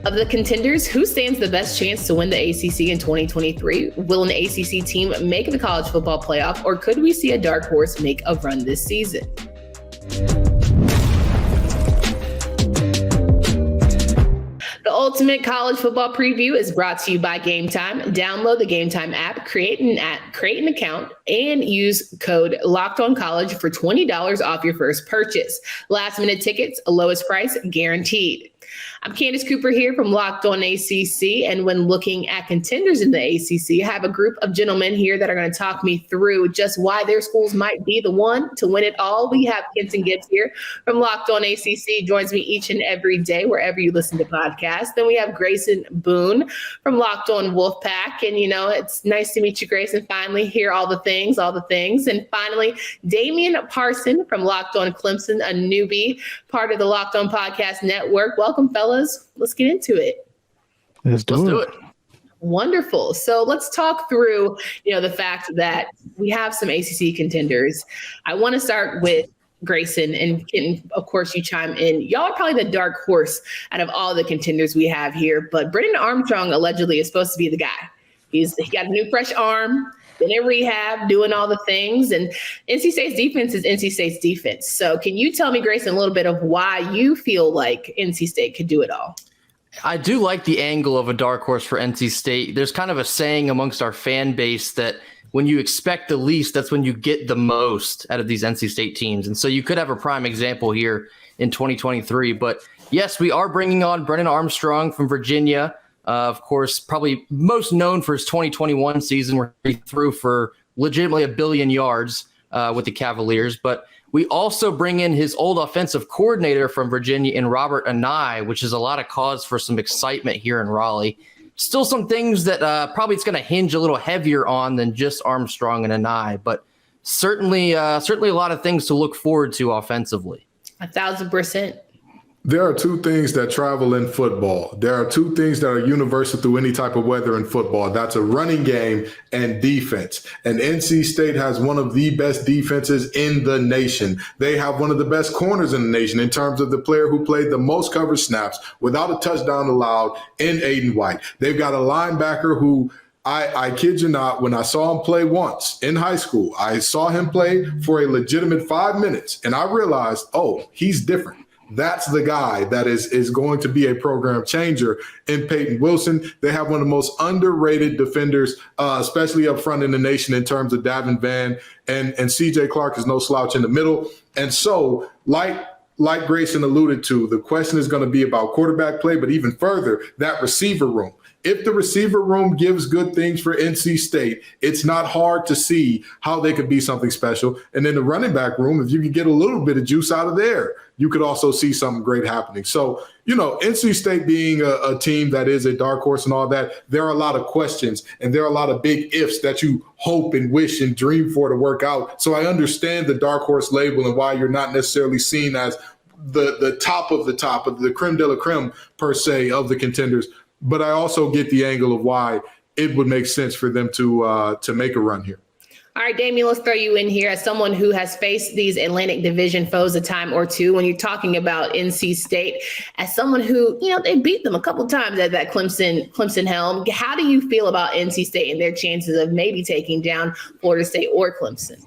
Of the contenders, who stands the best chance to win the ACC in 2023? Will an ACC team make the college football playoff, or could we see a dark horse make a run this season? The ultimate college football preview is brought to you by Game Time. Download the Game Time app, create an account, and use code LOCKEDONCollege for $20 off your first purchase. Last minute tickets, lowest price guaranteed. I'm Candace Cooper here from Locked On ACC, and when looking at contenders in the ACC, I have a group of gentlemen here that are going to talk me through just why their schools might be the one to win it all. We have Kenton Gibbs here from Locked On ACC, joins me each and every day wherever you listen to podcasts. Then we have Grayson Boone from Locked On Wolfpack, and it's nice to meet you, Grayson. Finally, hear all the things. And finally, Damian Parson from Locked On Clemson, a newbie, part of the Locked On Podcast Network. Welcome, fellas. Let's get into it. Let's do it. Wonderful. So let's talk through, the fact that we have some ACC contenders. I want to start with Grayson, and Kenton, of course, you chime in. Y'all are probably the dark horse out of all the contenders we have here, but Brennan Armstrong allegedly is supposed to be the guy. He got a new fresh arm, been in rehab, doing all the things, and NC State's defense is NC State's defense. So can you tell me, Grayson, a little bit of why you feel like NC State could do it all? I do like the angle of a dark horse for NC State. There's kind of a saying amongst our fan base that when you expect the least, that's when you get the most out of these NC State teams. And so you could have a prime example here in 2023. But yes, we are bringing on Brennan Armstrong from Virginia. Of course, probably most known for his 2021 season where he threw for legitimately 1 billion yards with the Cavaliers. But we also bring in his old offensive coordinator from Virginia in Robert Anae, which is a lot of cause for some excitement here in Raleigh. Still some things that probably it's going to hinge a little heavier on than just Armstrong and Anae, but certainly a lot of things to look forward to offensively. 1,000%. There are two things that travel in football. There are two things that are universal through any type of weather in football. That's a running game and defense. And NC State has one of the best defenses in the nation. They have one of the best corners in the nation in terms of the player who played the most coverage snaps without a touchdown allowed in Aiden White. They've got a linebacker who I kid you not, when I saw him play once in high school, I saw him play for a legitimate 5 minutes, and I realized, he's different. That's the guy that is going to be a program changer in Peyton Wilson. They have one of the most underrated defenders, especially up front in the nation in terms of Davin Vann, and CJ Clark is no slouch in the middle. And so, like Grayson alluded to, the question is going to be about quarterback play, but even further, that receiver room. If the receiver room gives good things for NC State, it's not hard to see how they could be something special. And then the running back room, if you could get a little bit of juice out of there, you could also see something great happening. So, NC State being a team that is a dark horse and all that, there are a lot of questions and there are a lot of big ifs that you hope and wish and dream for to work out. So I understand the dark horse label and why you're not necessarily seen as the top of the creme de la creme, per se, of the contenders. But I also get the angle of why it would make sense for them to make a run here. All right, Damian, let's throw you in here as someone who has faced these Atlantic Division foes a time or two. When you're talking about NC State, as someone who, they beat them a couple of times at that Clemson helm, how do you feel about NC State and their chances of maybe taking down Florida State or Clemson?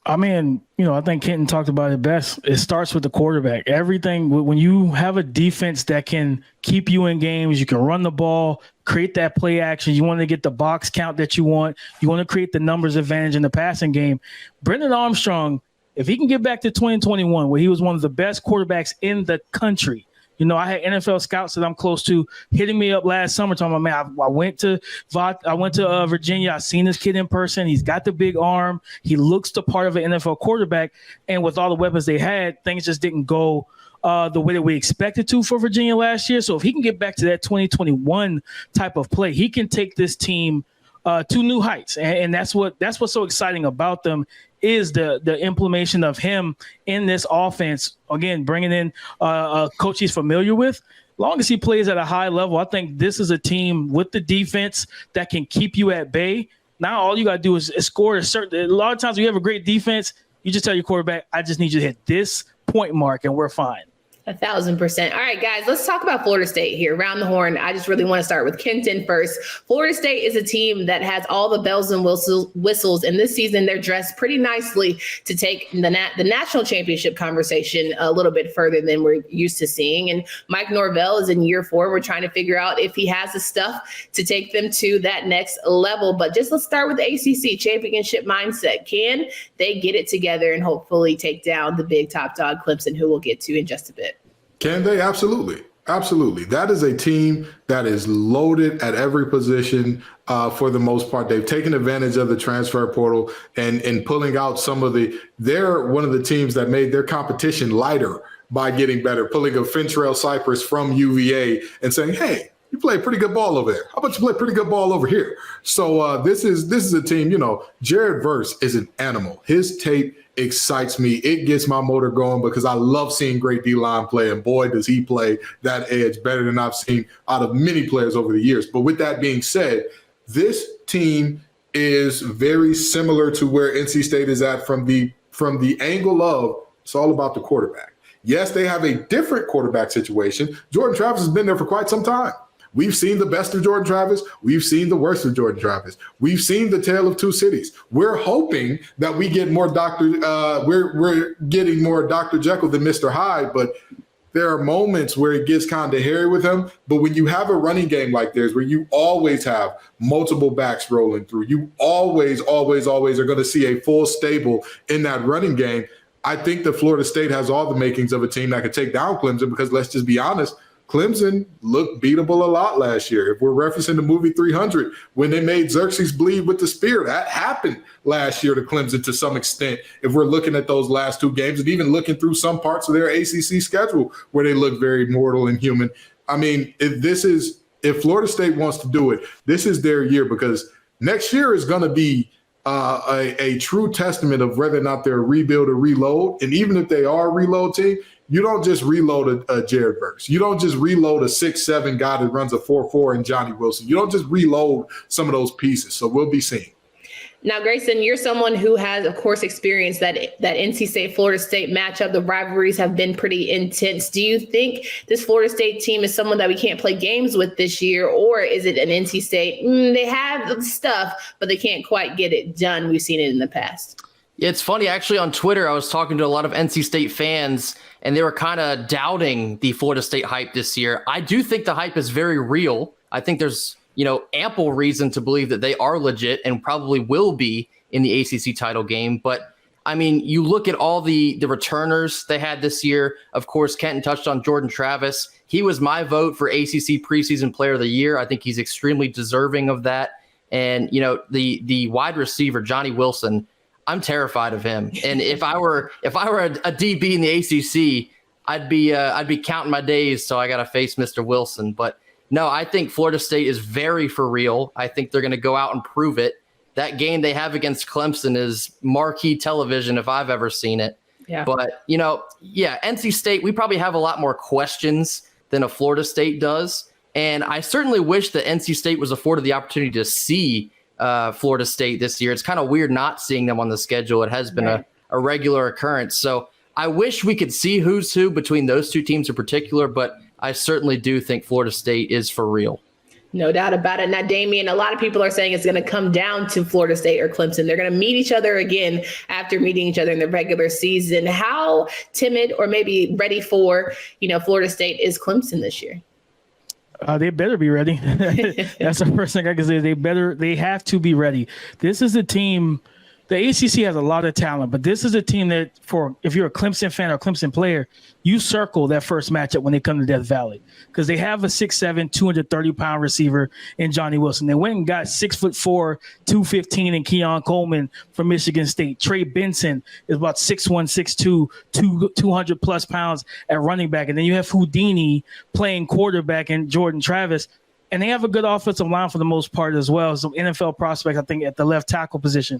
I mean, I think Kenton talked about it best. It starts with the quarterback. Everything, when you have a defense that can keep you in games, you can run the ball, create that play action. You want to get the box count that you want. You want to create the numbers advantage in the passing game. Brennan Armstrong, if he can get back to 2021, where he was one of the best quarterbacks in the country. I had NFL scouts that I'm close to hitting me up last summer talking about, man, I went to Virginia. I seen this kid in person. He's got the big arm. He looks the part of an NFL quarterback. And with all the weapons they had, things just didn't go the way that we expected to for Virginia last year. So if he can get back to that 2021 type of play, he can take this team to new heights. And that's what's so exciting about them is the implementation of him in this offense. Again, bringing in a coach he's familiar with. Long as he plays at a high level, I think this is a team with the defense that can keep you at bay. Now all you got to do is score a lot of times when you have a great defense, you just tell your quarterback, I just need you to hit this point mark and we're fine. 1,000%. All right, guys, let's talk about Florida State here. Round the horn. I just really want to start with Kenton first. Florida State is a team that has all the bells and whistles, and this season they're dressed pretty nicely to take the national championship conversation a little bit further than we're used to seeing. And Mike Norvell is in year 4. We're trying to figure out if he has the stuff to take them to that next level. But just let's start with the ACC championship mindset. Can they get it together and hopefully take down the big top dog Clemson, who we'll get to in just a bit? Can they? Absolutely. Absolutely. That is a team that is loaded at every position for the most part. They've taken advantage of the transfer portal and pulling out they're one of the teams that made their competition lighter by getting better, pulling a Fentrell Cypress from UVA and saying, hey, you play pretty good ball over there. How about you play pretty good ball over here? So this is a team, Jared Verse is an animal. His tape excites me. It gets my motor going because I love seeing great D-line play, and boy, does he play that edge better than I've seen out of many players over the years. But with that being said, this team is very similar to where NC State is at from the angle of it's all about the quarterback. Yes, they have a different quarterback situation. Jordan Travis has been there for quite some time. We've seen the best of Jordan Travis. We've seen the worst of Jordan Travis. We've seen the tale of two cities. We're hoping that we get more we're getting more Dr. Jekyll than Mr. Hyde, but there are moments where it gets kind of hairy with him. But when you have a running game like theirs, where you always have multiple backs rolling through, you always are going to see a full stable in that running game. I think that Florida State has all the makings of a team that could take down Clemson because let's just be honest, Clemson looked beatable a lot last year. If we're referencing the movie 300, when they made Xerxes bleed with the spear, that happened last year to Clemson to some extent. If we're looking at those last 2 games and even looking through some parts of their ACC schedule where they look very mortal and human. I mean, if Florida State wants to do it, this is their year because next year is going to be a true testament of whether or not they're a rebuild or reload. And even if they are a reload team, you don't just reload a Jared Verse. You don't just reload a 6'7" guy that runs a 4.4 in Johnny Wilson. You don't just reload some of those pieces. So we'll be seeing. Now, Grayson, you're someone who has, of course, experienced that NC State, Florida State matchup. The rivalries have been pretty intense. Do you think this Florida State team is someone that we can't play games with this year? Or is it an NC State? They have the stuff, but they can't quite get it done. We've seen it in the past. Yeah, it's funny. Actually, on Twitter, I was talking to a lot of NC State fans, and they were kind of doubting the Florida State hype this year. I do think the hype is very real. I think there's, ample reason to believe that they are legit and probably will be in the ACC title game. But, I mean, you look at all the returners they had this year. Of course, Kenton touched on Jordan Travis. He was my vote for ACC preseason player of the year. I think he's extremely deserving of that. And, the wide receiver, Johnny Wilson, I'm terrified of him. And if I were a DB in the ACC, I'd be counting my days. So I got to face Mr. Wilson. But no, I think Florida State is very for real. I think they're going to go out and prove it. That game they have against Clemson is marquee television if I've ever seen it. Yeah. But, NC State, we probably have a lot more questions than a Florida State does. And I certainly wish that NC State was afforded the opportunity to see Florida State this year. It's kind of weird not seeing them on the schedule. It has been a regular occurrence. So I wish we could see who's who between those two teams in particular, but I certainly do think Florida State is for real. No doubt about it. Now, Damian, a lot of people are saying it's going to come down to Florida State or Clemson. They're going to meet each other again after meeting each other in the regular season. How timid or maybe ready for, Florida State is Clemson this year? They better be ready. That's the first thing I can say. They have to be ready. This is a team. The ACC has a lot of talent, but this is a team that, if you're a Clemson fan or a Clemson player, you circle that first matchup when they come to Death Valley because they have a 6'7", 230-pound receiver in Johnny Wilson. They went and got 6'4", 215 in Keon Coleman from Michigan State. Trey Benson is about 6'1", 6'2", 200-plus pounds at running back. And then you have Houdini playing quarterback and Jordan Travis. And they have a good offensive line for the most part as well. Some NFL prospects, I think, at the left tackle position.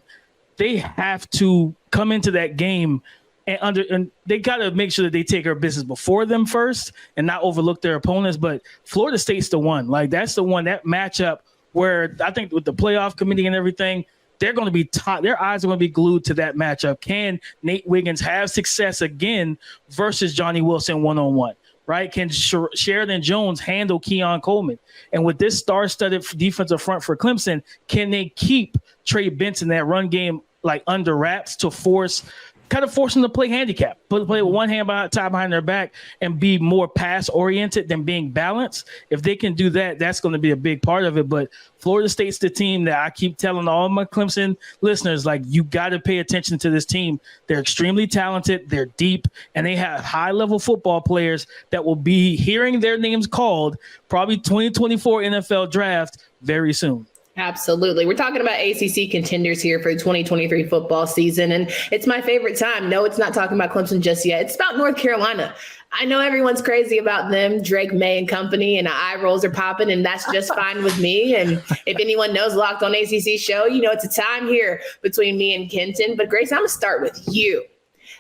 They have to come into that game and they got to make sure that they take care of business before them first and not overlook their opponents. But Florida State's the one. Like, that's the one, that matchup where I think with the playoff committee and everything, they're going to be their eyes are going to be glued to that matchup. Can Nate Wiggins have success again versus Johnny Wilson one-on-one? right? Can Sheridan Jones handle Keon Coleman? And with this star-studded defensive front for Clemson, can they keep Trey Benson, that run game, like under wraps to force them to play handicap, play with one hand tied behind their back and be more pass oriented than being balanced? If they can do that, that's going to be a big part of it. But Florida State's the team that I keep telling all my Clemson listeners, like, you got to pay attention to this team. They're extremely talented. They're deep, and they have high level football players that will be hearing their names called probably 2024 NFL draft very soon. Absolutely. We're talking about ACC contenders here for the 2023 football season, and it's my favorite time. No, it's not talking about Clemson just yet. It's about North Carolina. I know everyone's crazy about them, Drake May and company, and the eye rolls are popping, and that's just fine with me. And if anyone knows Locked On ACC show, you know it's a time here between me and Kenton. But Grace, I'm going to start with you.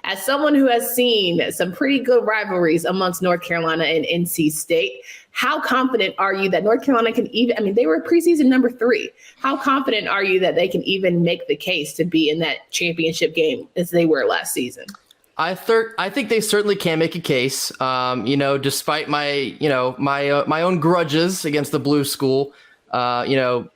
As someone who has seen some pretty good rivalries amongst North Carolina and NC State, how confident are you that North Carolina can even, they were preseason number 3. How confident are you that they can even make the case to be in that championship game as they were last season? I think they certainly can make a case. Despite my own grudges against the Blue School,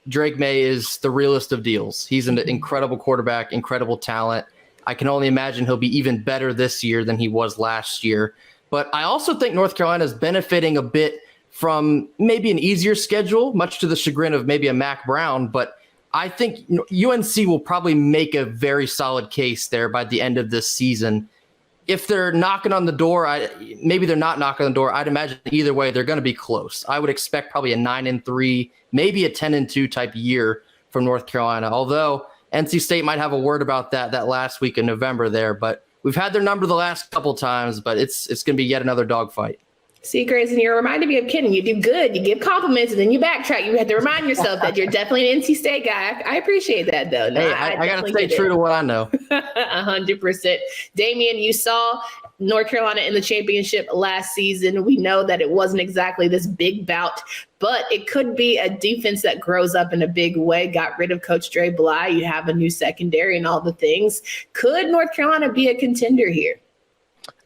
Drake May is the realest of deals. He's an incredible quarterback, incredible talent. I can only imagine he'll be even better this year than he was last year. But I also think North Carolina is benefiting a bit from maybe an easier schedule, much to the chagrin of maybe a Mac Brown. But I think UNC will probably make a very solid case there by the end of this season. If they're knocking on the door, maybe they're not knocking on the door. I'd imagine either way, they're going to be close. I would expect probably a 9-3, maybe a 10-2 type year from North Carolina, although NC State might have a word about that last week in November there, but we've had their number the last couple times, but it's going to be yet another dogfight. See, Grayson, you're reminding me of Kenton. You do good. You give compliments, and then you backtrack. You have to remind yourself that you're definitely an NC State guy. I appreciate that, though. No, hey, I got to stay true to what I know. 100%. Damian, you saw North Carolina in the championship last season. We know that it wasn't exactly this big bout, but it could be a defense that grows up in a big way. Got rid of Coach Dre Bly. You have a new secondary and all the things. Could North Carolina be a contender here?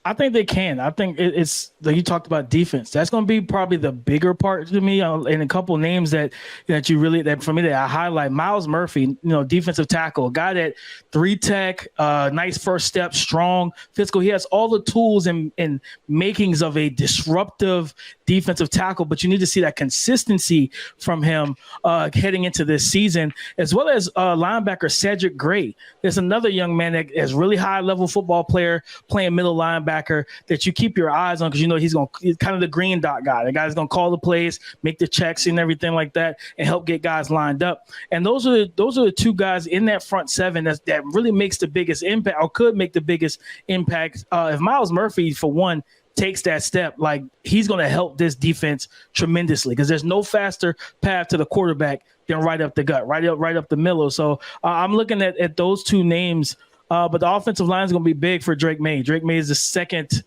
I think they can. I think it's like you talked about defense. That's going to be probably the bigger part to me. And a couple of names that for me that I highlight: Miles Murphy, defensive tackle, a guy that 3-tech, nice first step, strong, physical. He has all the tools and makings of a disruptive defensive tackle. But you need to see that consistency from him heading into this season, as well as linebacker Cedric Gray. There's another young man that is really high level football player playing middle linebacker that you keep your eyes on, because he's kind of the green dot guy. The guy's going to call the plays, make the checks and everything like that, and help get guys lined up. And those are the two guys in that front seven that really makes the biggest impact, or could make the biggest impact. If Miles Murphy, for one, takes that step, like, he's going to help this defense tremendously, because there's no faster path to the quarterback than right up the gut, right up the middle. So I'm looking at those two names. But the offensive line is going to be big for Drake May. Drake May is the second.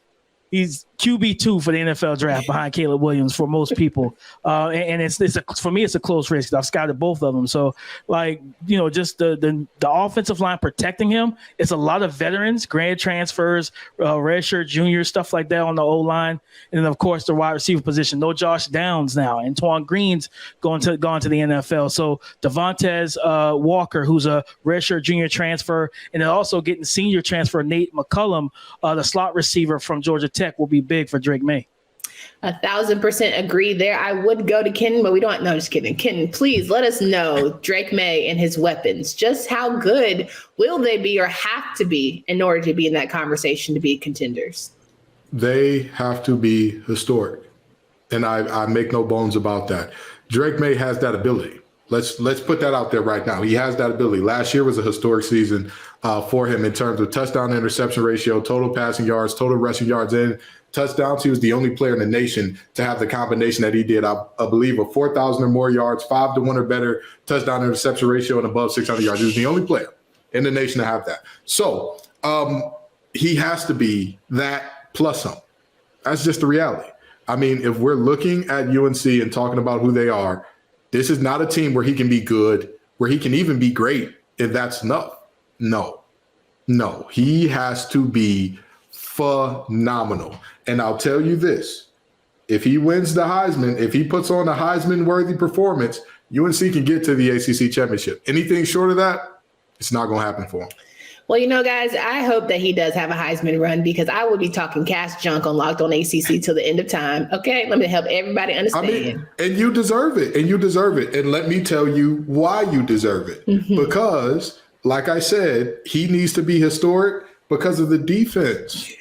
He's QB2 for the NFL draft behind Caleb Williams for most people. And for me, it's a close race. I've scouted both of them. So, just the offensive line protecting him. It's a lot of veterans, grad transfers, redshirt juniors, stuff like that on the O-line. And then, of course, the wide receiver position. No Josh Downs now. Antoine Green's gone to the NFL. So Devontae Walker, who's a redshirt junior transfer, and then also getting senior transfer Nate McCullum, the slot receiver from Georgia Tech, will be big for Drake May. 1,000% agree there. I would go to Kenton, but we don't. No, just kidding. Kenton, please let us know Drake May and his weapons. Just how good will they be, or have to be, in order to be in that conversation to be contenders? They have to be historic, and I make no bones about that. Drake May has that ability. Let's put that out there right now. He has that ability. Last year was a historic season for him in terms of touchdown to interception ratio, total passing yards, total rushing yards, and touchdowns. He was the only player in the nation to have the combination that he did. I believe of 4,000 or more yards, 5-to-1 or better touchdown interception ratio, and above 600 yards. He was the only player in the nation to have that. So he has to be that plus some. That's just the reality. If we're looking at UNC and talking about who they are, this is not a team where he can be good, where he can even be great, if that's enough. No, he has to be phenomenal. And I'll tell you this, if he wins the Heisman, if he puts on a Heisman-worthy performance, UNC can get to the ACC championship. Anything short of that, it's not going to happen for him. Well, guys, I hope that he does have a Heisman run because I will be talking cash junk on Locked On ACC till the end of time. Okay, let me help everybody understand. And you deserve it. And let me tell you why you deserve it. Because, like I said, he needs to be historic because of the defense.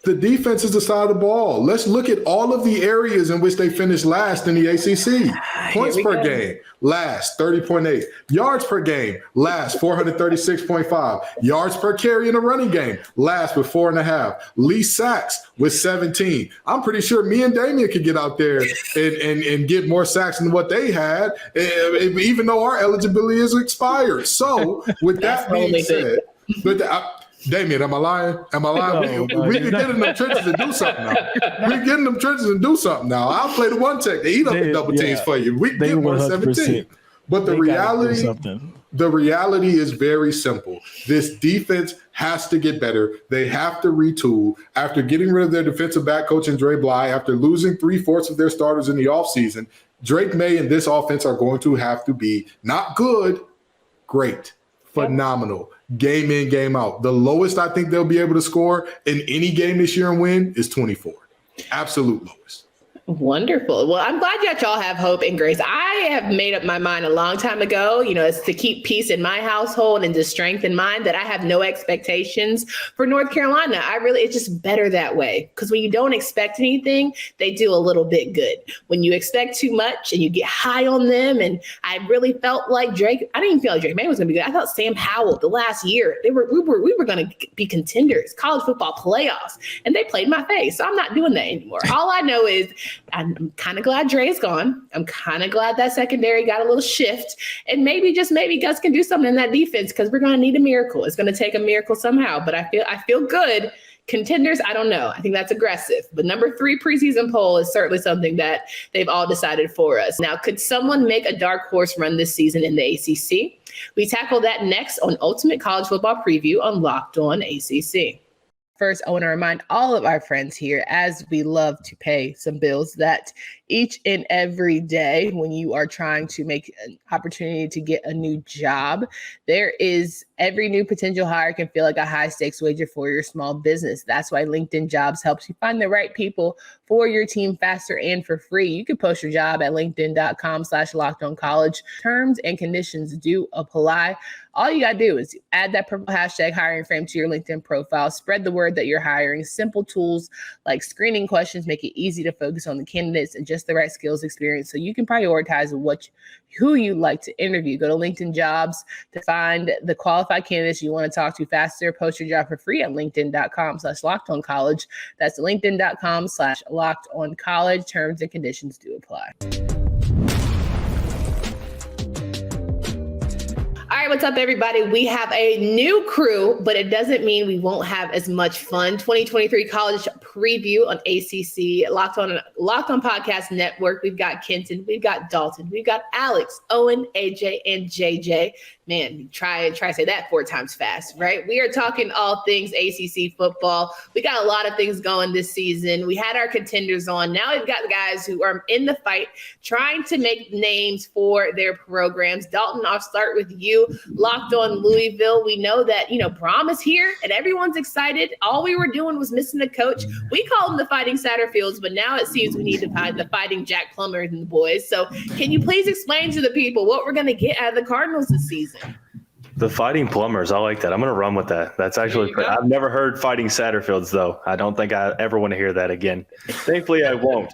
The defense is the side of the ball. Let's look at all of the areas in which they finished last in the ACC. Points per game, last, 30.8. Yards per game, last, 436.5. Yards per carry in a running game, last with 4.5. Least sacks with 17. I'm pretty sure me and Damian could get out there and get more sacks than what they had, even though our eligibility is expired. So, with that being said, Damian, am I lying? We can get in them trenches and do something now. I'll play the one tech. They eat up the double teams for you. We can get 117. But the reality is very simple. This defense has to get better. They have to retool. After getting rid of their defensive back coach and Dre Bly, after losing 3/4 of their starters in the offseason, Drake May and this offense are going to have to be not good, great, phenomenal. Game in, game out. The lowest I think they'll be able to score in any game this year and win is 24. Absolute lowest. Wonderful. Well, I'm glad that y'all have hope and grace. I have made up my mind a long time ago, it's to keep peace in my household and to strengthen mine that I have no expectations for North Carolina. It's just better that way. Because when you don't expect anything, they do a little bit good. When you expect too much and you get high on them, and I really felt like I didn't even feel like Drake May was going to be good. I thought Sam Howell the last year, we were going to be contenders, college football playoffs, and they played my face. So I'm not doing that anymore. All I know is I'm kind of glad Dre is gone. I'm kind of glad that secondary got a little shift. And maybe Gus can do something in that defense because we're going to need a miracle. It's going to take a miracle somehow. But I feel good. Contenders, I don't know. I think that's aggressive. But number 3 preseason poll is certainly something that they've all decided for us. Now, could someone make a dark horse run this season in the ACC? We tackle that next on Ultimate College Football Preview on Locked On ACC. First, I want to remind all of our friends here, as we love to pay some bills, that each and every day when you are trying to make an opportunity to get a new job, every new potential hire can feel like a high stakes wager for your small business. That's why LinkedIn Jobs helps you find the right people for your team faster and for free. You can post your job at linkedin.com/lockedoncollege. Terms and conditions do apply. All you got to do is add that purple hashtag hiring frame to your LinkedIn profile. Spread the word that you're hiring. Simple tools like screening questions make it easy to focus on the candidates and just the right skills experience so you can prioritize who you'd like to interview. Go to LinkedIn Jobs to find the qualified candidates you want to talk to faster. Post your job for free at linkedin.com/lockedoncollege. That's linkedin.com/lockedoncollege. Terms and conditions do apply. All right, what's up, everybody? We have a new crew, but it doesn't mean we won't have as much fun. 2023 college preview on ACC, Locked On Podcast Network. We've got Kenton, we've got Dalton, we've got Alex, Owen, AJ, and JJ. Man, try to say that 4 times fast, right? We are talking all things ACC football. We got a lot of things going this season. We had our contenders on. Now we've got the guys who are in the fight, trying to make names for their programs. Dalton, I'll start with you. Locked On Louisville. We know that, Brom is here and everyone's excited. All we were doing was missing the coach. We call them the Fighting Satterfields, but now it seems we need to find the Fighting Jack Plumbers and the boys. So can you please explain to the people what we're going to get out of the Cardinals this season? The Fighting Plumbers. I like that. I'm going to run with that. That's actually, I've never heard Fighting Satterfields, though. I don't think I ever want to hear that again. Thankfully, I won't.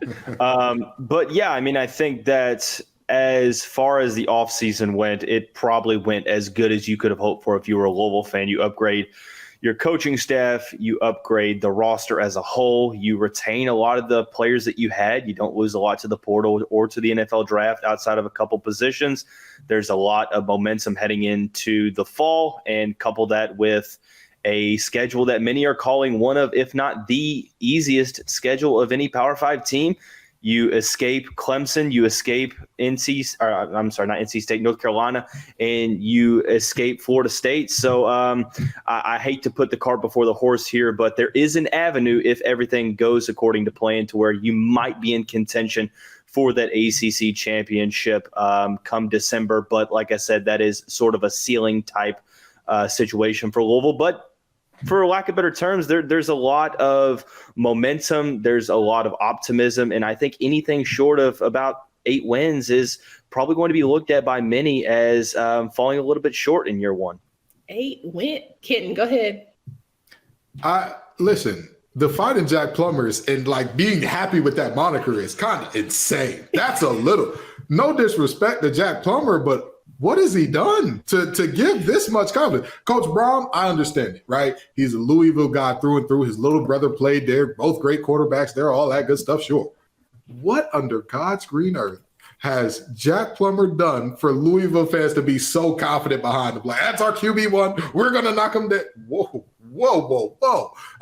But yeah, I think that as far as the offseason went, it probably went as good as you could have hoped for if you were a Louisville fan. You upgrade your coaching staff, you upgrade the roster as a whole, you retain a lot of the players that you had. You don't lose a lot to the portal or to the NFL draft outside of a couple positions. There's a lot of momentum heading into the fall, and couple that with a schedule that many are calling one of, if not the easiest schedule of any Power 5 team. you escape Clemson, you escape not NC State, North Carolina, and you escape Florida State. So I hate to put the cart before the horse here, but there is an avenue if everything goes according to plan to where you might be in contention for that ACC championship come December. But like I said, that is sort of a ceiling type situation for Louisville. But for lack of better terms, there's a lot of momentum. There's a lot of optimism. And I think anything short of about 8 wins is probably going to be looked at by many as falling a little bit short in year one. 8 win. Kenton, go ahead. Listen, the Fighting Jack Plumbers and like being happy with that moniker is kind of insane. That's a little, no disrespect to Jack Plummer, but what has he done to give this much confidence? Coach Braum, I understand it, right? He's a Louisville guy through and through. His little brother played there, both great quarterbacks there, all that good stuff, sure. What under God's green earth has Jack Plummer done for Louisville fans to be so confident behind him? Like, that's our QB1. We're going to knock him down. Whoa.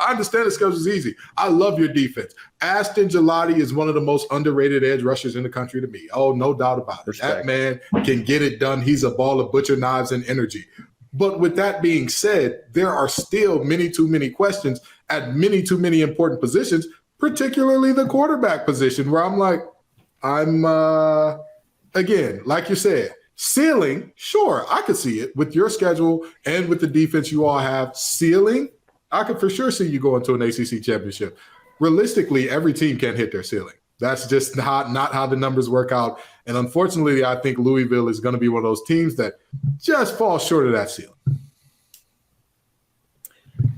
I understand the schedule is easy. I love your defense. Ashton Gelati is one of the most underrated edge rushers in the country to me. Oh, no doubt about it. Respect. That man can get it done. He's a ball of butcher knives and energy. But with that being said, there are still many too many questions at many too many important positions, particularly the quarterback position, where I'm again, like you said, ceiling, sure, I could see it with your schedule and with the defense you all have. Ceiling, I could for sure see you going to an ACC championship. Realistically, every team can't hit their ceiling. That's just not how the numbers work out. And unfortunately, I think Louisville is going to be one of those teams that just falls short of that ceiling.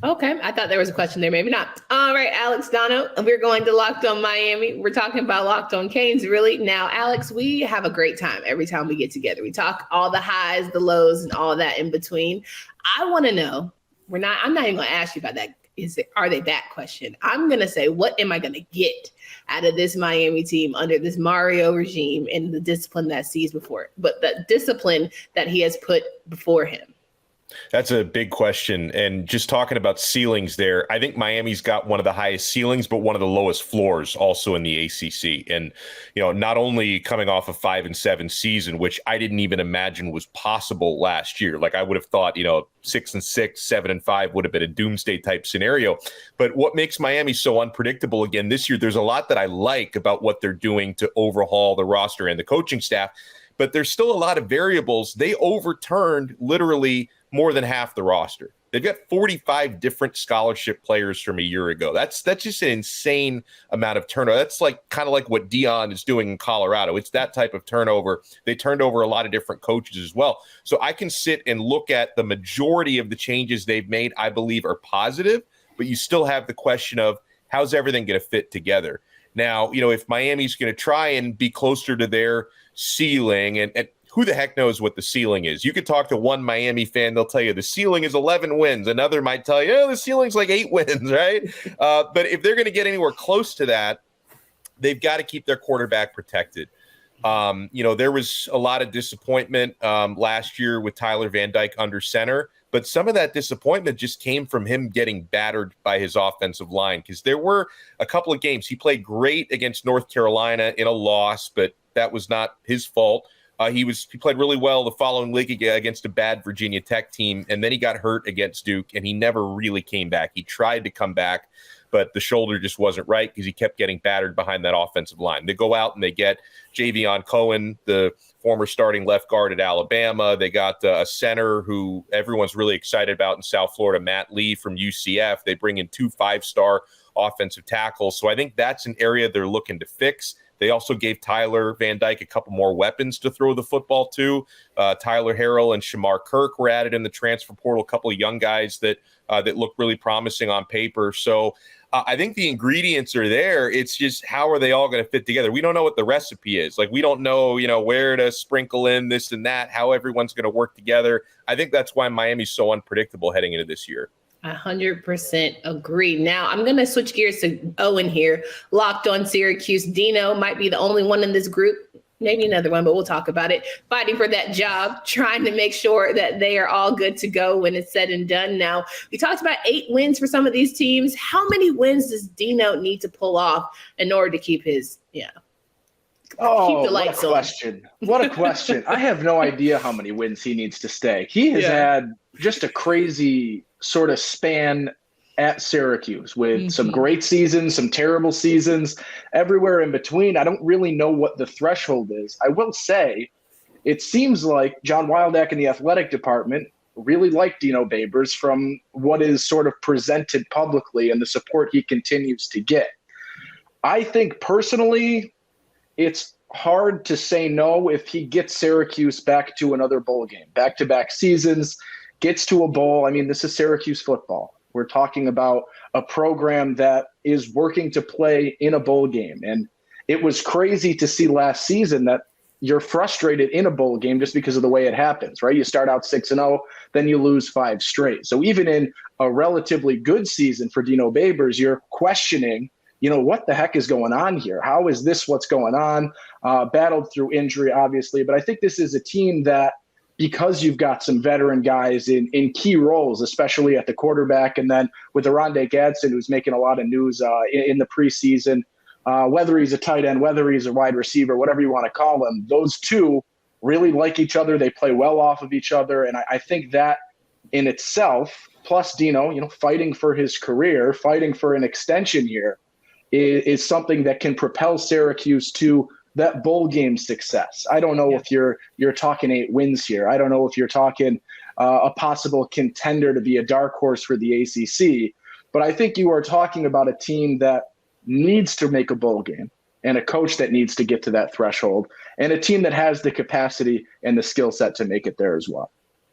Okay, I thought there was a question there, maybe not. All right, Alex Donne, we're going to Locked On Miami. We're talking about Locked On Canes, really. Now, Alex, we have a great time every time we get together. We talk all the highs, the lows, and all that in between. I want to know, I'm not even going to ask you about that. Are they that question? I'm going to say, what am I going to get out of this Miami team under this Mario regime and the discipline that sees before it, but the discipline that he has put before him? That's a big question. And just talking about ceilings there, I think Miami's got one of the highest ceilings, but one of the lowest floors also in the ACC. And, not only coming off a 5-7 season, which I didn't even imagine was possible last year. Like I would have thought, 6-6, 7-5 would have been a doomsday type scenario. But what makes Miami so unpredictable again this year, there's a lot that I like about what they're doing to overhaul the roster and the coaching staff, but there's still a lot of variables. They overturned literally more than half the roster. They've got 45 different scholarship players from a year ago. That's just an insane amount of turnover. That's kind of like what Dion is doing in Colorado. It's that type of turnover. They turned over a lot of different coaches as well. So I can sit and look at the majority of the changes they've made, I believe are positive, but you still have the question of how's everything going to fit together? Now, if Miami's going to try and be closer to their ceiling, and who the heck knows what the ceiling is? You could talk to one Miami fan, they'll tell you the ceiling is 11 wins. Another might tell you, the ceiling's like 8 wins, right? But if they're going to get anywhere close to that, they've got to keep their quarterback protected. There was a lot of disappointment last year with Tyler Van Dyke under center, but some of that disappointment just came from him getting battered by his offensive line, because there were a couple of games. He played great against North Carolina in a loss, but that was not his fault. He played really well the following week against a bad Virginia Tech team, and then he got hurt against Duke, and he never really came back. He tried to come back, but the shoulder just wasn't right because he kept getting battered behind that offensive line. They go out and they get Javion Cohen, the former starting left guard at Alabama. They got a center who everyone's really excited about in South Florida, Matt Lee from UCF. They bring in 2 5-star offensive tackles. So I think that's an area they're looking to fix. They also gave Tyler Van Dyke a couple more weapons to throw the football to. Tyler Harrell and Shamar Kirk were added in the transfer portal, a couple of young guys that look really promising on paper. So I think the ingredients are there. It's just how are they all going to fit together? We don't know what the recipe is. We don't know, where to sprinkle in this and that, how everyone's going to work together. I think that's why Miami's so unpredictable heading into this year. 100% agree. Now, I'm going to switch gears to Owen here. Locked On Syracuse. Dino might be the only one in this group, maybe another one, but we'll talk about it. Fighting for that job, trying to make sure that they are all good to go when it's said and done. Now, we talked about 8 wins for some of these teams. How many wins does Dino need to pull off in order to keep his Keep the what a lights on. question. What a question. I have no idea how many wins he needs to stay. He has had just a crazy sort of span at Syracuse with some great seasons, some terrible seasons, everywhere in between. I don't really know what the threshold is. I will say it seems like John Wildak in the athletic department really liked Dino Babers from what is sort of presented publicly and the support he continues to get. I think personally, it's hard to say no if he gets Syracuse back to another bowl game, back-to-back seasons, gets to a bowl. I mean, this is Syracuse football. We're talking about a program that is working to play in a bowl game. And it was crazy to see last season that you're frustrated in a bowl game just because of the way it happens, right? You start out 6-0, then you lose 5 straight. So even in a relatively good season for Dino Babers, you're questioning, what the heck is going on here? How is this what's going on? Battled through injury, obviously. But I think this is a team that, because you've got some veteran guys in key roles, especially at the quarterback, and then with Aronde Gadsden, who's making a lot of news in the preseason, whether he's a tight end, whether he's a wide receiver, whatever you want to call him, those two really like each other. They play well off of each other. And I think that in itself, plus Dino, fighting for his career, fighting for an extension here, is something that can propel Syracuse to that bowl game success. I don't know if you're talking 8 wins here. I don't know if you're talking a possible contender to be a dark horse for the ACC. But I think you are talking about a team that needs to make a bowl game and a coach that needs to get to that threshold and a team that has the capacity and the skill set to make it there as well.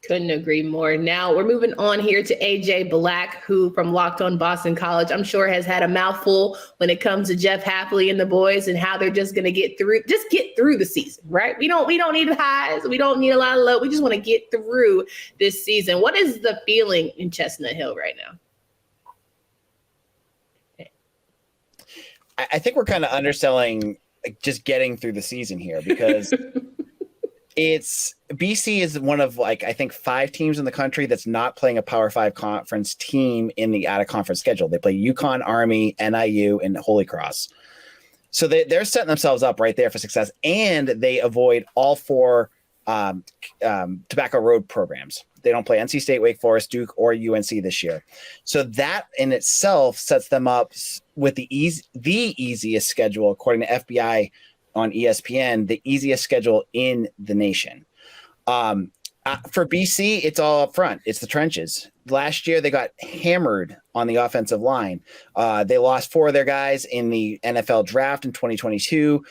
Couldn't agree more. Now we're moving on here to AJ Black, who from Locked On Boston College, I'm sure has had a mouthful when it comes to Jeff Hafley and the boys and how they're just going to get through the season, right? We don't need highs. We don't need a lot of low. We just want to get through this season. What is the feeling in Chestnut Hill right now? I think we're kind of underselling just getting through the season here because BC is one of I think 5 teams in the country that's not playing a Power 5 conference team in the out of conference schedule. They play UConn, Army, NIU, and Holy Cross. So they're setting themselves up right there for success, and they avoid all 4 Tobacco Road programs. They don't play NC State, Wake Forest, Duke, or UNC this year. So that in itself sets them up with the easiest schedule, according to FBI on ESPN, the easiest schedule in the nation. For BC, it's all up front. It's the trenches. Last year, they got hammered on the offensive line. They lost 4 of their guys in the NFL draft in 2022.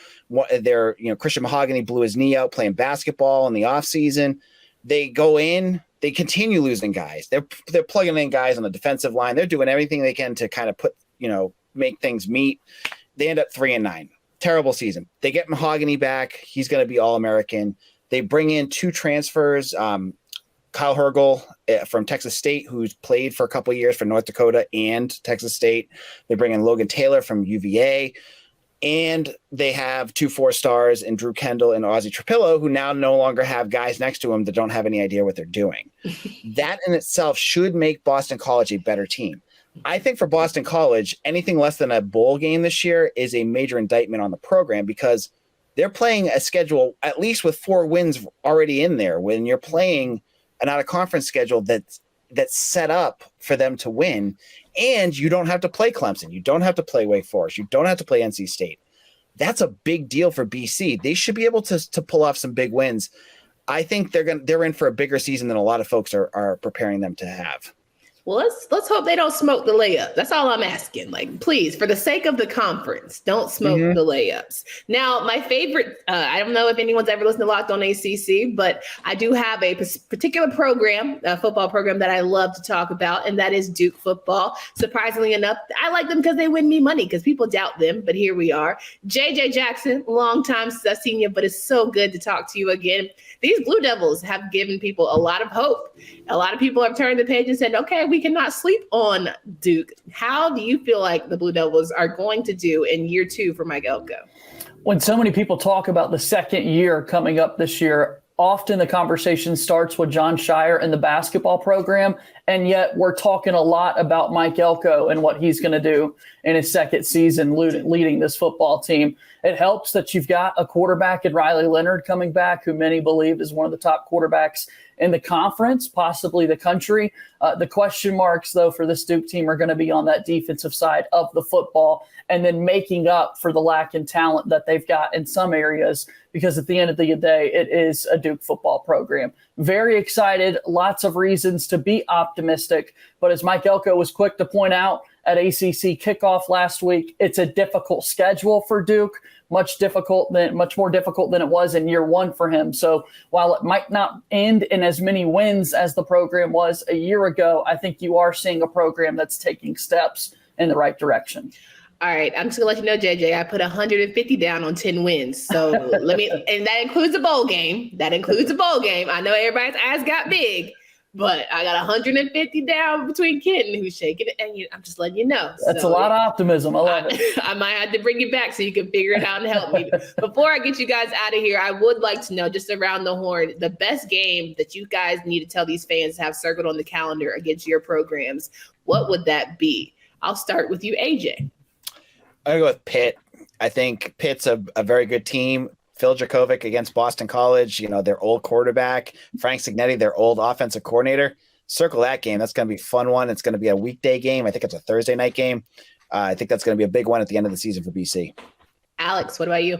Christian Mahogany blew his knee out playing basketball in the offseason. They go in, they continue losing guys. They're plugging in guys on the defensive line. They're doing everything they can to kind of make things meet. They end up 3-9. Terrible season. They get Mahogany back. He's going to be All-American. They bring in 2 transfers. Kyle Hergel from Texas State, who's played for a couple of years for North Dakota and Texas State. They bring in Logan Taylor from UVA. And they have 2 4-stars in Drew Kendall and Ozzie Trapillo, who now no longer have guys next to them that don't have any idea what they're doing. That in itself should make Boston College a better team. I think for Boston College, anything less than a bowl game this year is a major indictment on the program because they're playing a schedule, at least with 4 wins already in there, when you're playing an out-of-conference schedule that's set up for them to win. And you don't have to play Clemson. You don't have to play Wake Forest. You don't have to play NC State. That's a big deal for BC. They should be able to pull off some big wins. I think they're in for a bigger season than a lot of folks are preparing them to have. Well, let's hope they don't smoke the layup. That's all I'm asking. Please, for the sake of the conference, don't smoke the layups. Now, my favorite, I don't know if anyone's ever listened to Locked On ACC, but I do have a particular program, a football program that I love to talk about, and that is Duke football. Surprisingly enough, I like them because they win me money because people doubt them, but here we are. JJ Jackson, long time since I've seen you, but it's so good to talk to you again. These Blue Devils have given people a lot of hope. A lot of people have turned the page and said, okay, we cannot sleep on Duke. How do you feel like the Blue Devils are going to do in year 2 for Mike Elko? When so many people talk about the second year coming up this year, often the conversation starts with John Shire and the basketball program, and yet we're talking a lot about Mike Elko and what he's going to do in his second season leading this football team. It helps that you've got a quarterback in Riley Leonard coming back, who many believe is one of the top quarterbacks in the conference, possibly the country. The question marks, though, for this Duke team are going to be on that defensive side of the football, and then making up for the lack in talent that they've got in some areas, because at the end of the day, it is a Duke football program. Very excited, lots of reasons to be optimistic. But as Mike Elko was quick to point out at ACC kickoff last week, it's a difficult schedule for Duke, much more difficult than it was in year one for him. So while it might not end in as many wins as the program was a year ago, I think you are seeing a program that's taking steps in the right direction. All right, I'm just gonna let you know, JJ, I put 150 down on 10 wins. So and that includes a bowl game. I know everybody's eyes got big, but I got 150 down between Kenton, who's shaking it, and I'm just letting you know. That's a lot of optimism. I love it. I might have to bring you back so you can figure it out and help me. Before I get you guys out of here, I would like to know, just around the horn, the best game that you guys need to tell these fans to have circled on the calendar against your programs. What would that be? I'll start with you, AJ. I'm going to go with Pitt. I think Pitt's a very good team. Phil Dracovic against Boston College, their old quarterback. Frank Signetti, their old offensive coordinator. Circle that game. That's going to be a fun one. It's going to be a weekday game. I think it's a Thursday night game. I think that's going to be a big one at the end of the season for BC. Alex, what about you?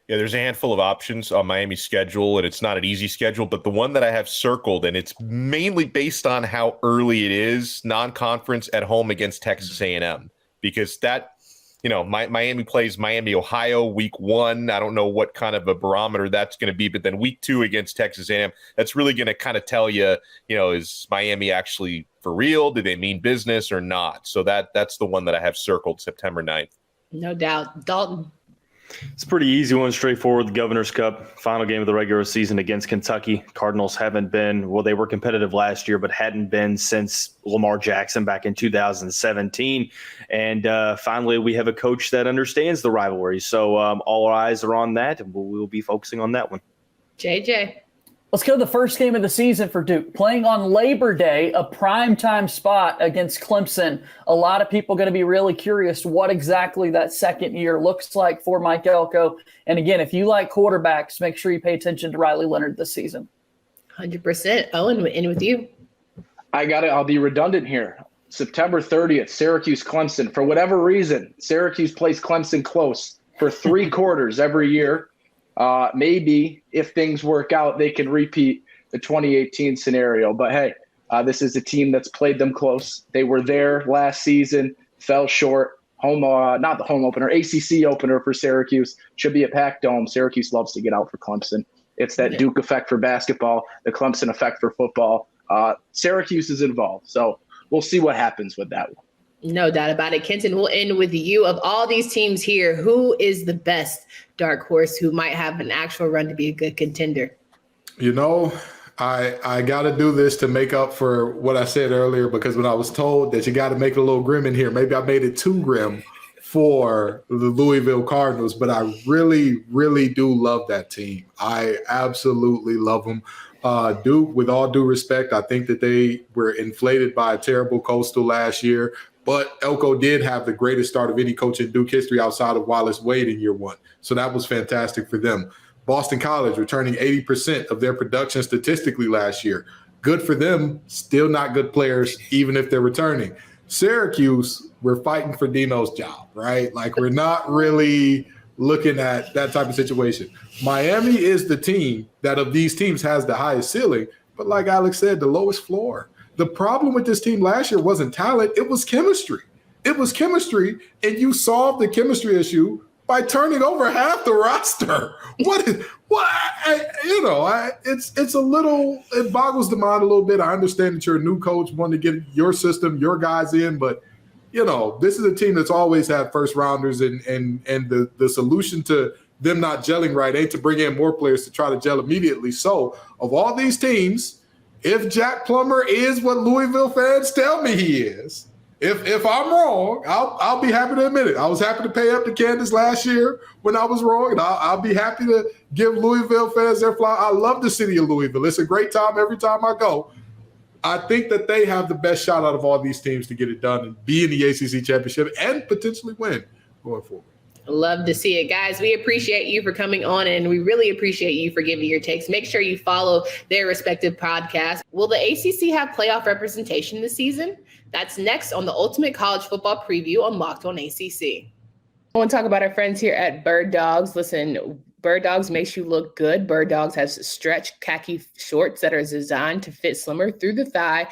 Yeah, there's a handful of options on Miami's schedule, and it's not an easy schedule, but the one that I have circled, and it's mainly based on how early it is, non-conference at home against Texas A&M, because that – Miami plays Miami, Ohio, week 1. I don't know what kind of a barometer that's going to be, but then week 2 against Texas A&M, that's really going to kind of tell you, is Miami actually for real? Do they mean business or not? So that's the one that I have circled, September 9th. No doubt. Dalton. It's a pretty easy one, straightforward. The Governor's Cup, final game of the regular season against Kentucky. Cardinals haven't been, they were competitive last year, but hadn't been since Lamar Jackson back in 2017. And finally, we have a coach that understands the rivalry. So all our eyes are on that, and we'll be focusing on that one. JJ. Let's go to the first game of the season for Duke. Playing on Labor Day, a primetime spot against Clemson. A lot of people going to be really curious what exactly that second year looks like for Mike Elko. And again, if you like quarterbacks, make sure you pay attention to Riley Leonard this season. 100%. Owen, in with you. I got it. I'll be redundant here. September 30th, Syracuse-Clemson. For whatever reason, Syracuse plays Clemson close for 3 quarters every year. Maybe if things work out, they can repeat the 2018 scenario. But hey, this is a team that's played them close. They were there last season, fell short. Not the home opener, ACC opener for Syracuse. Should be a packed dome. Syracuse loves to get out for Clemson. It's that Duke effect for basketball, the Clemson effect for football. Syracuse is involved. So we'll see what happens with that one. No doubt about it. Kenton, we'll end with you. Of all these teams here, who is the best dark horse who might have an actual run to be a good contender? I got to do this to make up for what I said earlier, because when I was told that you got to make it a little grim in here, maybe I made it too grim for the Louisville Cardinals, but I really, really do love that team. I absolutely love them. Duke, with all due respect, I think that they were inflated by a terrible Coastal last year. But Elko did have the greatest start of any coach in Duke history outside of Wallace Wade in year 1. So that was fantastic for them. Boston College returning 80% of their production statistically last year. Good for them. Still not good players, even if they're returning. Syracuse, we're fighting for Dino's job, right? Like, we're not really looking at that type of situation. Miami is the team that of these teams has the highest ceiling, but like Alex said, the lowest floor. The problem with this team last year wasn't talent, it was chemistry. It was chemistry, and you solved the chemistry issue by turning over half the roster. It's a little, it boggles the mind a little bit. I understand that you're a new coach, wanting to get your system, your guys in, but this is a team that's always had first rounders, and the solution to them not gelling right ain't to bring in more players to try to gel immediately. So of all these teams, if Jack Plummer is what Louisville fans tell me he is, If I'm wrong, I'll be happy to admit it. I was happy to pay up to Candace last year when I was wrong, and I'll be happy to give Louisville fans their flowers. I love the city of Louisville. It's a great time every time I go. I think that they have the best shot out of all these teams to get it done and be in the ACC championship and potentially win going forward. Love to see it, guys. We appreciate you for coming on, and we really appreciate you for giving your takes. Make sure you follow their respective podcasts. Will the ACC have playoff representation this season? That's next on the Ultimate College Football Preview on Locked On ACC. I want to talk about our friends here at Bird Dogs. Listen, Bird Dogs makes you look good. Bird Dogs has stretch khaki shorts that are designed to fit slimmer through the thigh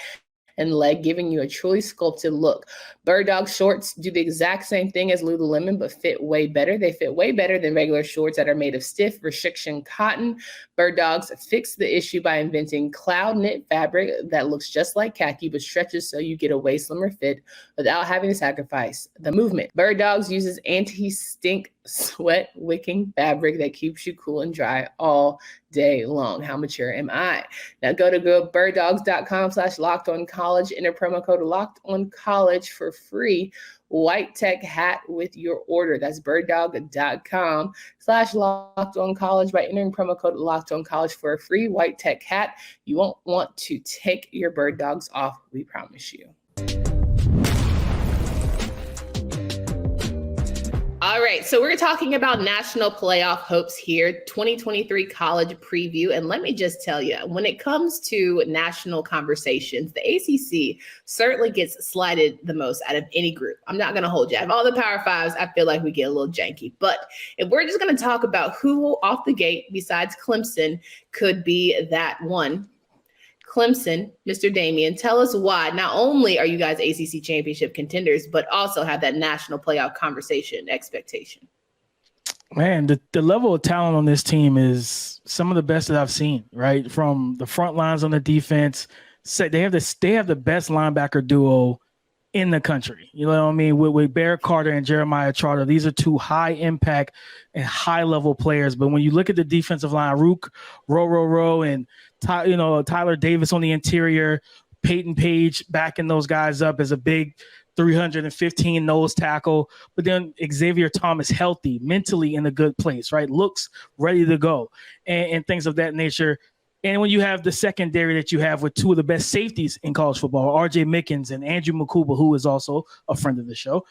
and leg, giving you a truly sculpted look. Bird Dog shorts do the exact same thing as Lululemon, but fit way better. They fit way better than regular shorts that are made of stiff restriction cotton. Bird Dogs fixed the issue by inventing cloud knit fabric that looks just like khaki, but stretches so you get a way slimmer fit without having to sacrifice the movement. Bird Dogs uses anti-stink sweat wicking fabric that keeps you cool and dry all day long. How mature am I? Now go to birddogs.com/lockedoncollege, enter promo code lockedoncollege for free white tech hat with your order. That's birddog.com/lockedoncollege by entering promo code lockedoncollege for a free white tech hat. You won't want to take your Bird Dogs off, we promise you. All right, so we're talking about national playoff hopes here, 2023 college preview. And let me just tell you, when it comes to national conversations, the ACC certainly gets slighted the most out of any group. I'm not going to hold you. Out of all the Power Fives, I feel like we get a little janky. But if we're just going to talk about who off the gate besides Clemson could be that one, Clemson, Mr. Damian, tell us why not only are you guys ACC championship contenders, but also have that national playoff conversation expectation. Man, the level of talent on this team is some of the best that I've seen, right? From the front lines on the defense. They have the best linebacker duo in the country. You know what I mean? With Barrett Carter and Jeremiah Trotter, these are two high impact and high level players. But when you look at the defensive line, Rook, Row, and Tyler Davis on the interior, Peyton Page backing those guys up as a big 315 nose tackle. But then Xavier Thomas healthy, mentally in a good place, right? Looks ready to go and things of that nature. And when you have the secondary that you have with two of the best safeties in college football, R.J. Mickens and Andrew Makuba, who is also a friend of the show,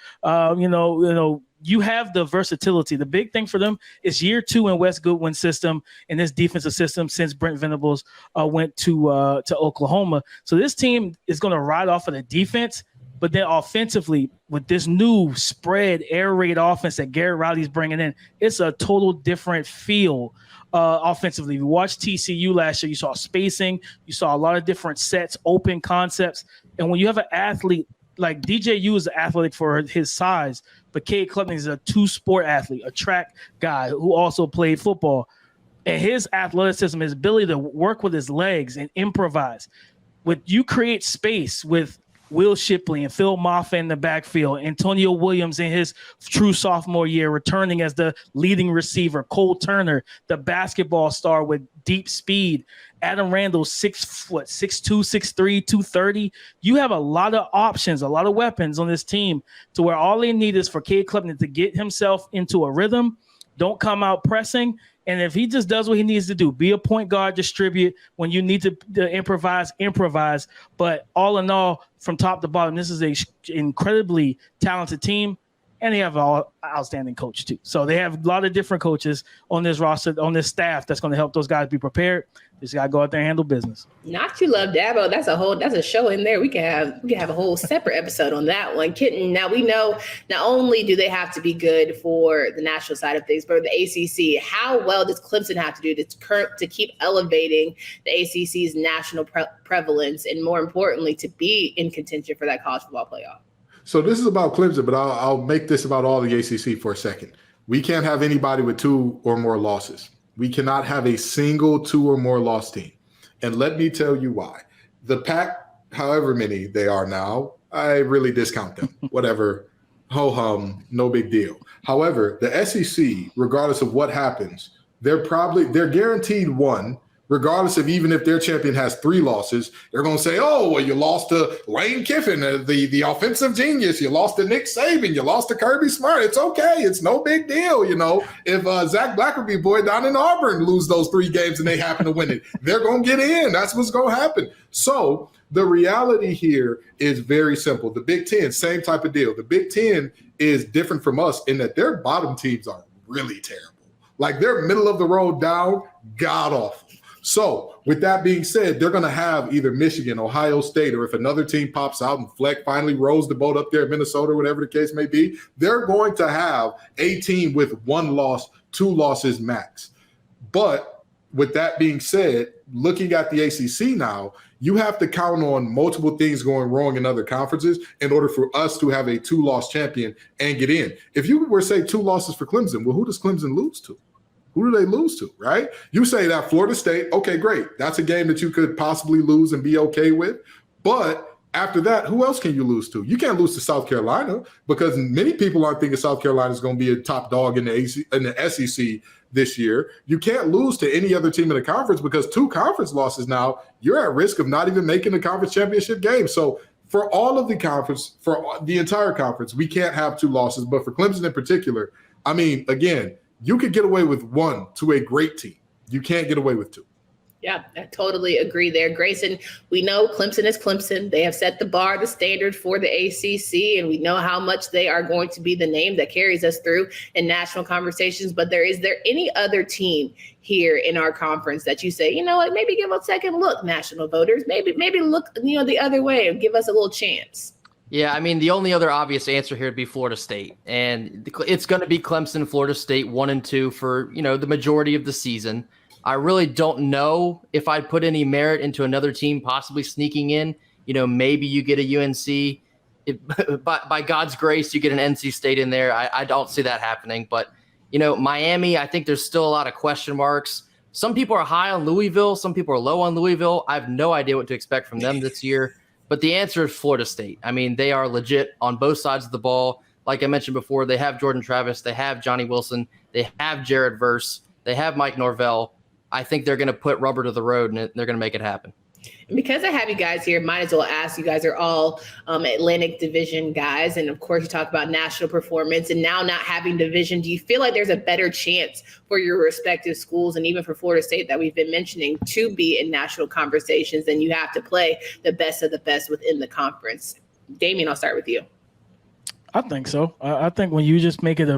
you have the versatility. The big thing for them is year 2 in Wes Goodwin's system and this defensive system since Brent Venables went to Oklahoma. So this team is going to ride off of the defense, but then offensively with this new spread air raid offense that Garrett Riley's bringing in, it's a total different feel. Offensively, we watched TCU last year. You saw spacing. You saw a lot of different sets, open concepts. And when you have an athlete like DJU is athletic for his size, but Cade Klubnik is a 2-sport athlete, a track guy who also played football. And his athleticism, his ability to work with his legs and improvise. You create space with Will Shipley and Phil Moffitt in the backfield, Antonio Williams in his true sophomore year returning as the leading receiver, Cole Turner, the basketball star with deep speed, Adam Randall, 6'2", 6'3", 230. You have a lot of options, a lot of weapons on this team to where all they need is for Cade Klubnik to get himself into a rhythm, don't come out pressing. And if he just does what he needs to do, be a point guard, distribute when you need to improvise. But all in all, from top to bottom, this is an incredibly talented team. And they have an outstanding coach, too. So they have a lot of different coaches on this roster, on this staff that's going to help those guys be prepared. Just got to go out there and handle business. Not You Love Dabo. That's a show in there. We can have a whole separate episode on that one. Kenton, now we know not only do they have to be good for the national side of things, but the ACC, how well does Clemson have to do to keep elevating the ACC's national prevalence and, more importantly, to be in contention for that college football playoff? So this is about Clemson, but I'll make this about all the ACC for a second. We can't have anybody with 2 or more losses. We cannot have a single 2 or more loss team. And let me tell you why. The Pac, however many they are now, I really discount them. Whatever, ho-hum, no big deal. However, the SEC, regardless of what happens, they're guaranteed 1, regardless of even if their champion has 3 losses, they're going to say, oh, well, you lost to Lane Kiffin, the offensive genius. You lost to Nick Saban. You lost to Kirby Smart. It's okay. It's no big deal. If Zach Blackerby boy down in Auburn lose those 3 games and they happen to win it, they're going to get in. That's what's going to happen. So the reality here is very simple. The Big Ten, same type of deal. The Big Ten is different from us in that their bottom teams are really terrible. Like they're middle of the road down, god awful. So with that being said, they're going to have either Michigan, Ohio State, or if another team pops out and Fleck finally rows the boat up there in Minnesota, whatever the case may be, they're going to have a team with 1 loss, 2 losses max. But with that being said, looking at the ACC now, you have to count on multiple things going wrong in other conferences in order for us to have a 2-loss champion and get in. If you were to say 2 losses for Clemson, well, who does Clemson lose to? Who do they lose to, right? You say that Florida State, okay, great. That's a game that you could possibly lose and be okay with. But after that, who else can you lose to? You can't lose to South Carolina because many people aren't thinking South Carolina is going to be a top dog in the SEC this year. You can't lose to any other team in the conference because 2 conference losses now, you're at risk of not even making the conference championship game. So for all of the conference, for the entire conference, we can't have 2 losses. But for Clemson in particular, I mean, again, you could get away with 1 to a great team. You can't get away with 2. Yeah, I totally agree there. Grayson, we know Clemson is Clemson. They have set the bar, the standard for the ACC, and we know how much they are going to be the name that carries us through in national conversations. But is there any other team here in our conference that you say, you know what, maybe give a second look, national voters, maybe look, the other way and give us a little chance? Yeah, I mean, the only other obvious answer here would be Florida State. And it's going to be Clemson, Florida State, 1 and 2 for, the majority of the season. I really don't know if I'd put any merit into another team possibly sneaking in. Maybe you get a UNC. By God's grace, you get an NC State in there. I don't see that happening. But, Miami, I think there's still a lot of question marks. Some people are high on Louisville. Some people are low on Louisville. I have no idea what to expect from them this year. But the answer is Florida State. I mean, they are legit on both sides of the ball. Like I mentioned before, they have Jordan Travis. They have Johnny Wilson. They have Jared Verse. They have Mike Norvell. I think they're going to put rubber to the road, and they're going to make it happen. And because I have you guys here, might as well ask. You guys are all Atlantic Division guys. And, of course, you talk about national performance. And now not having division, do you feel like there's a better chance for your respective schools and even for Florida State that we've been mentioning to be in national conversations than you have to play the best of the best within the conference? Damian, I'll start with you. I think so. I think when you just make it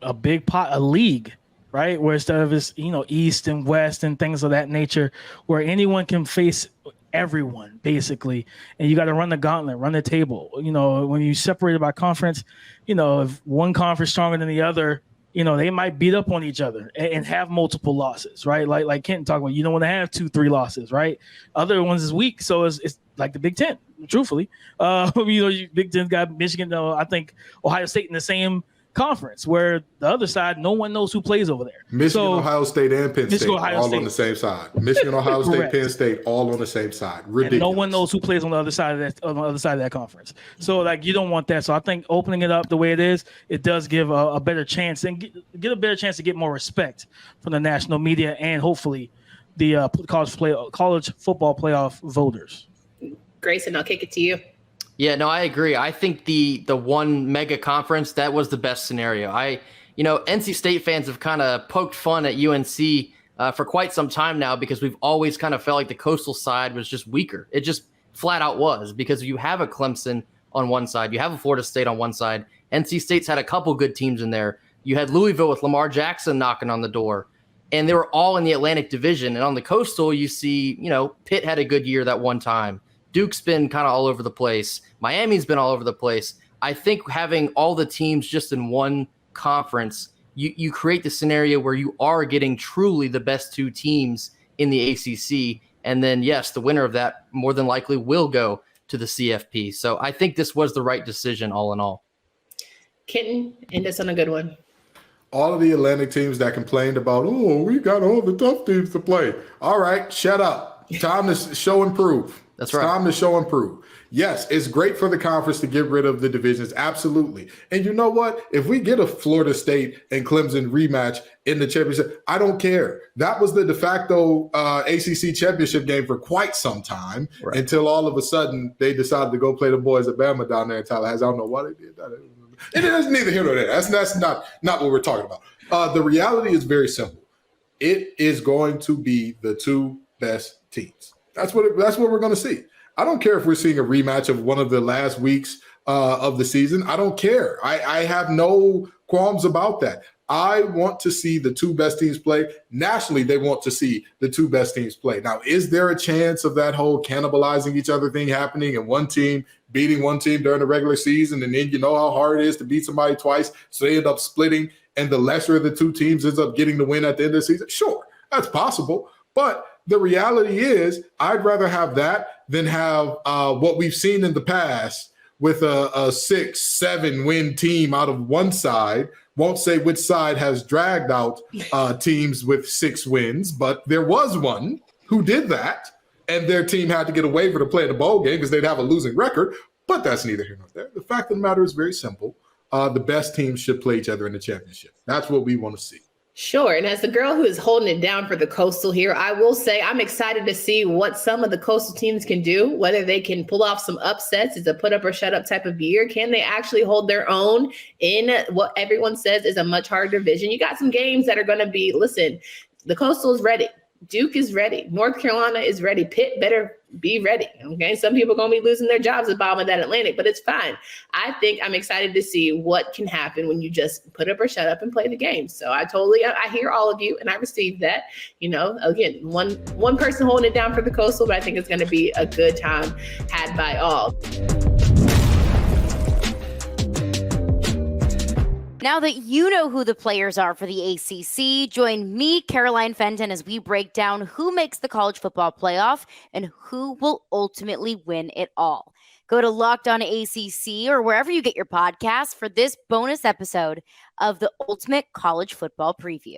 a big pot, a league, right, where instead of this, East and West and things of that nature, where anyone can face everyone basically, and you got to run the gauntlet, run the table. When you separate it by conference, if one conference stronger than the other, they might beat up on each other and have multiple losses, right? Like Kenton talked about, you don't want to have 2-3 losses, right? Other ones is weak, so it's like the Big Ten, truthfully. Big Ten got Michigan, I think Ohio State in the same conference, where the other side, no one knows who plays over there. Michigan, Ohio State, and Penn State all on the same side. Michigan, Ohio State, Penn State all on the same side. Ridiculous. And no one knows who plays on the other side of that conference. So you don't want that. So I think opening it up the way it is, it does give a better chance and get a better chance to get more respect from the national media and hopefully the college football playoff voters. Grayson, I'll kick it to you. Yeah, no, I agree. I think the one mega conference, that was the best scenario. NC State fans have kind of poked fun at UNC for quite some time now because we've always kind of felt like the coastal side was just weaker. It just flat out was, because you have a Clemson on one side, you have a Florida State on one side. NC State's had a couple good teams in there. You had Louisville with Lamar Jackson knocking on the door, and they were all in the Atlantic Division. And on the coastal, you see, Pitt had a good year that one time. Duke's been kind of all over the place. Miami's been all over the place. I think having all the teams just in one conference, you create the scenario where you are getting truly the best 2 teams in the ACC. And then, yes, the winner of that more than likely will go to the CFP. So I think this was the right decision all in all. Kenton, end us on a good one. All of the Atlantic teams that complained about, we got all the tough teams to play. All right, shut up. Time to show and prove. That's It's right. time to show and prove. Yes, it's great for the conference to get rid of the divisions. Absolutely. And you know what? If we get a Florida State and Clemson rematch in the championship, I don't care. That was the de facto ACC championship game for quite some time until all of a sudden they decided to go play the boys at Bama down there in Tallahassee. I don't know why they did that. And that's neither here nor there. That's not what we're talking about. The reality is very simple. It is going to be the two best teams. That's what we're going to see. I don't care if we're seeing a rematch of one of the last weeks of the season. I don't care. I have no qualms about that. I want to see the two best teams play. Nationally, they want to see the two best teams play. Now, is there a chance of that whole cannibalizing each other thing happening and one team beating one team during the regular season, and then you know how hard it is to beat somebody twice, so they end up splitting, and the lesser of the two teams ends up getting the win at the end of the season? Sure, that's possible. But the reality is I'd rather have that than have what we've seen in the past with a 6-7 win team out of one side. Won't say which side has dragged out teams with 6 wins, but there was one who did that, and their team had to get a waiver to play in the bowl game because they'd have a losing record. But that's neither here nor there. The fact of the matter is very simple. The best teams should play each other in the championship. That's what we want to see. Sure. And as the girl who is holding it down for the Coastal here, I will say I'm excited to see what some of the Coastal teams can do, whether they can pull off some upsets. It's a put up or shut up type of year. Can they actually hold their own in what everyone says is a much harder division? You got some games that are going to be, listen, the Coastal is ready. Duke is ready. North Carolina is ready. Pitt better be ready. Okay. Some people are going to be losing their jobs at bottom of that Atlantic, but it's fine. I think I'm excited to see what can happen when you just put up or shut up and play the game. So I hear all of you and I received that. You know, again, one person holding it down for the Coastal, but I think it's going to be a good time had by all. Now that you know who the players are for the ACC, join me, Caroline Fenton, as we break down who makes the college football playoff and who will ultimately win it all. Go to Locked On ACC or wherever you get your podcasts for this bonus episode of the Ultimate College Football Preview.